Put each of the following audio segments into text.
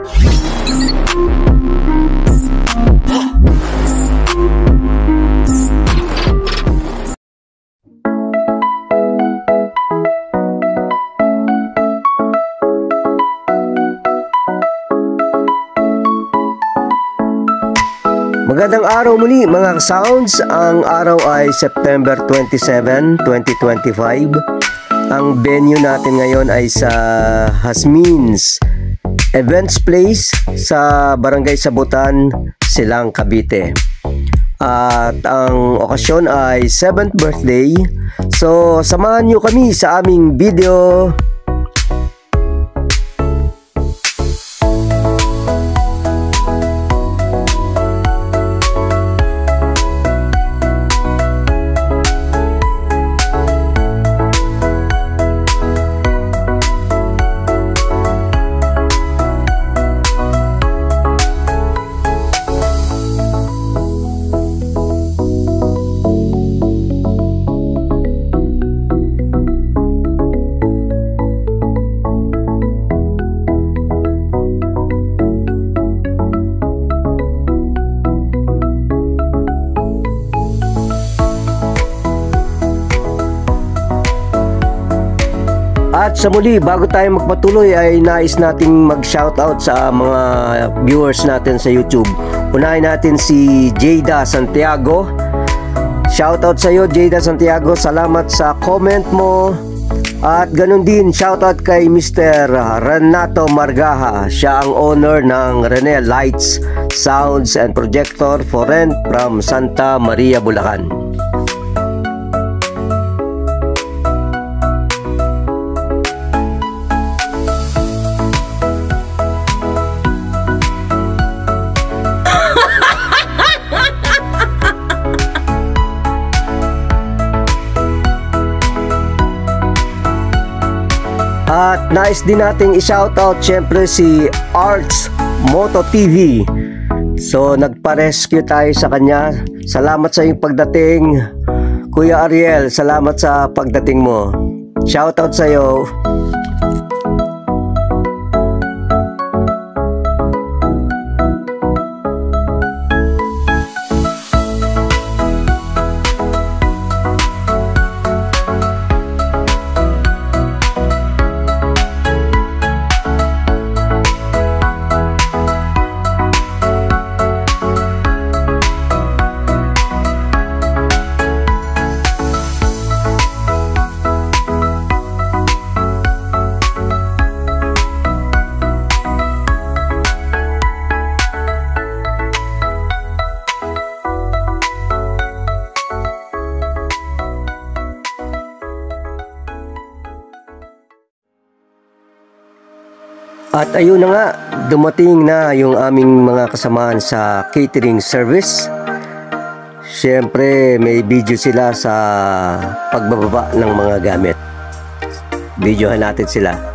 Magandang araw muli mga ka-sounds. Ang araw ay September 27, 2025. Ang venue natin ngayon ay sa Hasmin's Events Place sa Barangay Sabutan, Silang, Cavite. At ang okasyon ay 7th birthday. So samahan nyo kami sa aming video. At sa muli, bago tayo magpatuloy ay nais nating mag-shoutout sa mga viewers natin sa YouTube. Unahin natin si Jada Santiago. Shoutout sa iyo Jada Santiago, salamat sa comment mo. At ganun din, shoutout kay Mr. Renato Margaha. Siya ang owner ng Rene Lights, Sounds and Projector for rent from Santa Maria, Bulacan. At nais din nating i-shoutout syempre si Arts Moto TV. So nagpa-rescue tayo sa kanya. Salamat sa iyong pagdating, Kuya Ariel. Salamat sa pagdating mo. Shoutout sa iyo. At ayun na nga, dumating na yung aming mga kasamaan sa catering service. Siyempre may video sila sa pagbababa ng mga gamit. Videohan natin sila.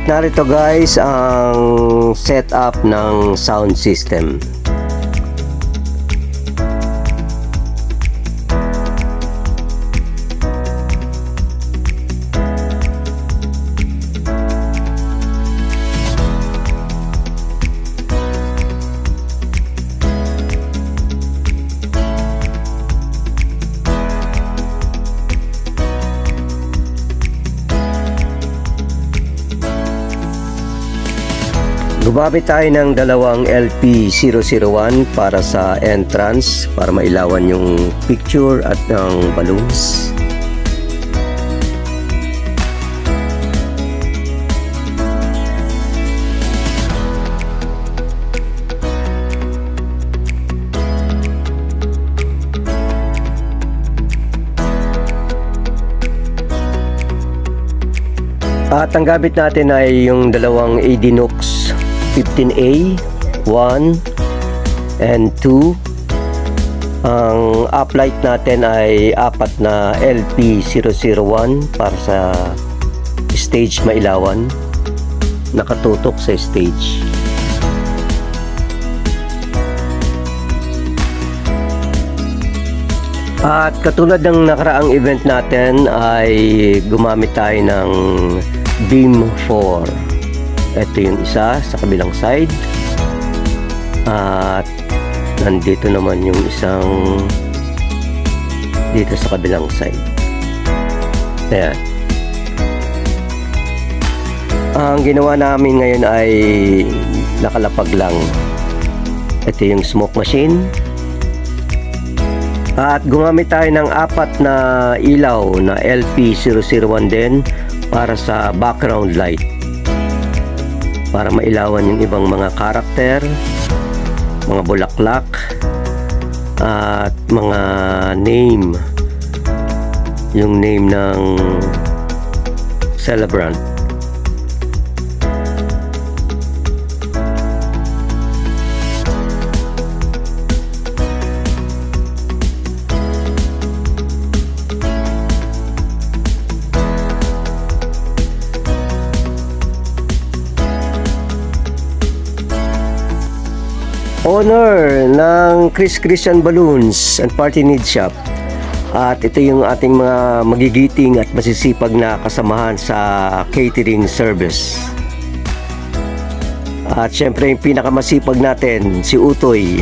narito guys ang setup ng sound system. Gumamit tayo ng dalawang LP001 para sa entrance para mailawan yung picture at ng balloons. At ang gamit natin ay yung dalawang Adinox 15A 1 and 2. Ang uplight natin ay 4 na LP001 para sa stage mailawan, nakatutok sa stage. At katulad ng nakaraang event natin ay gumamit tayo ng Beam 4. Ito yung isa sa kabilang side at nandito naman yung isang dito sa kabilang side. Ayan. Ang ginawa namin ngayon ay nakalapag lang. Ito yung smoke machine at gumamit tayo ng 4 na ilaw na LP001 din para sa background light, para mailawan yung ibang mga karakter, mga bulaklak at mga name, yung name ng celebrant. Owner ng Chris Christian Balloons and Party Needs Shop. At ito yung ating mga magigiting at masisipag na kasamahan sa catering service. At syempre yung pinakamasipag natin, si Utoy.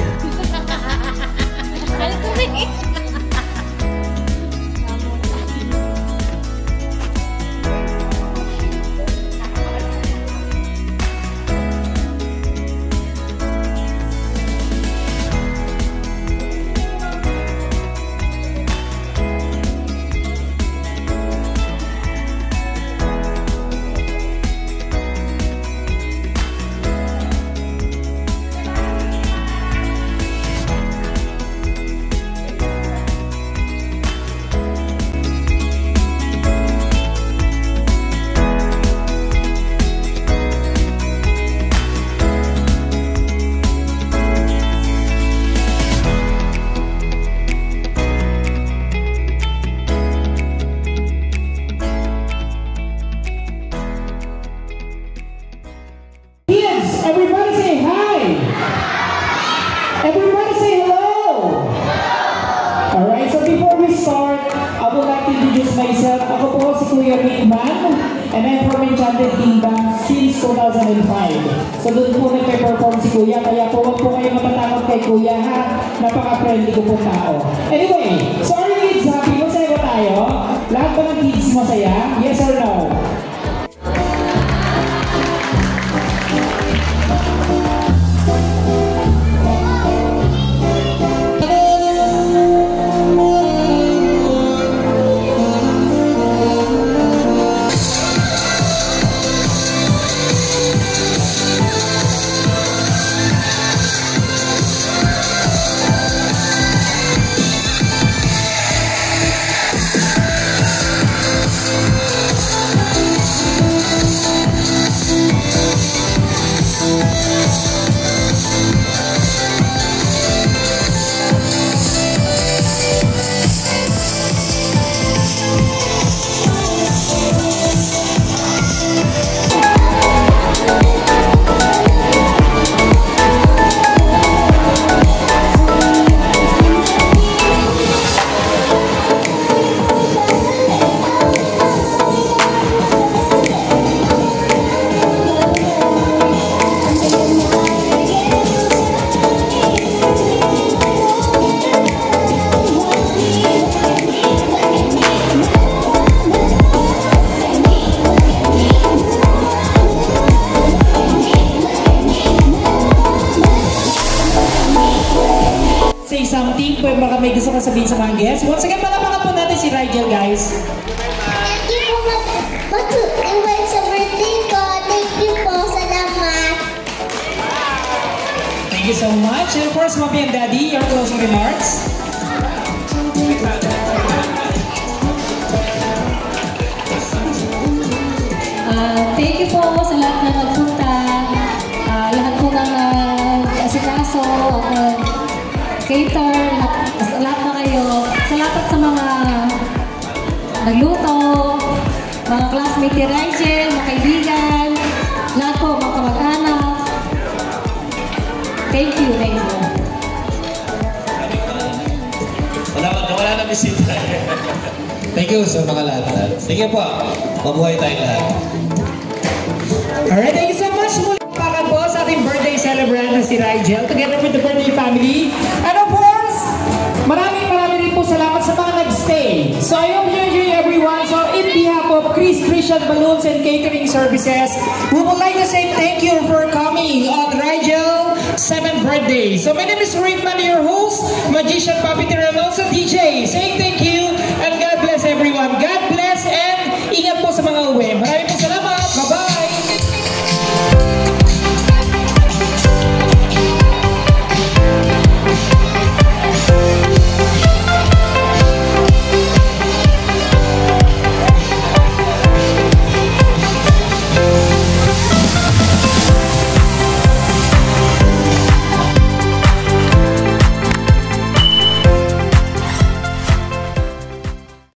And I'm from Enchanted Kingdom since 2005. So doon po nagpe-perform si Kuya, kaya po wag po kayo matatakot kay Kuya ha. Napaka-friendly ko po tao. Anyway, so are you kids happy? Masaya ba tayo? Lahat ba ng kids masaya? Yes or no? may gusto kang sabihin sa mga guests. Once again, palapakan po natin si Rigel, guys. Thank you po mag-invite sa birthday ko. Thank you po. Salamat. Thank you so much. And of course, Mommy and Daddy, your closing remarks. Thank you po sa lahat na nagpunta, lahat po ng asikaso, cater, lahat na kayo, salamat sa mga nagluto, mga classmate ni Rigel, mga kaibigan, lahat po, mga kamag-anak. Thank you, thank you. Wala na bisita. Thank you sa mga lahat. Sige po, mabuhay tayong lahat. Alright, thank you so much. Muli pakan po sa ating birthday celebrant na si Rigel together with the birthday family. And of course, maraming rin po salamat sa mga nag-stay. So I hope you enjoy everyone. So in behalf of Christian Balloons and Catering Services, we would like to say thank you for coming on Rigel 7th birthday. So my name is Rickman, your host, magician, puppeteer, and also DJ. Saying